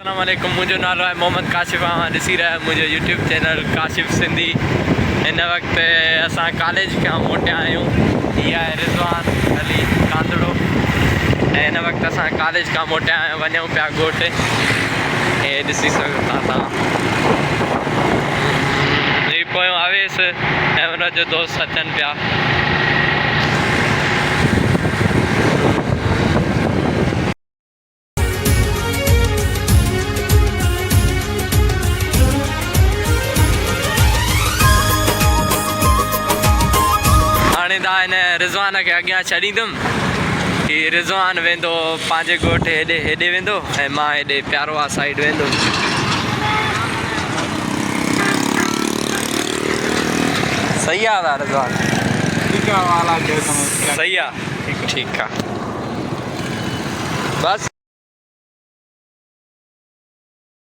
अस्सलाम वालेकुम, मुझो नालो है मोहम्मद काशिफ। ॾिसी रहा है मुझे यूट्यूब चैनल काशिफ सिंधी। इन वक्त असां कॉलेज खां मोटिया आहियूं। इहा आहे रिज़वान अली कांदड़ो ऐं इन वक्त असां कॉलेज खां मोटिया आहियूं, वञूं पिया ॻोठ। हे ॾिसी सघो था तव्हां, ही पोयों आवेस ऐं हुनजो दोस्त अचनि पिया। इन रिज़वान के अॻियां छॾींदुमि कि रिज़वान वेंदो पंहिंजे ॻोठ हेॾे वेंदो ऐं मां हेॾे प्यारवा साइड वेंदुमि। सही आहे रिज़वान? सही आहे, ठीकु आहे बस।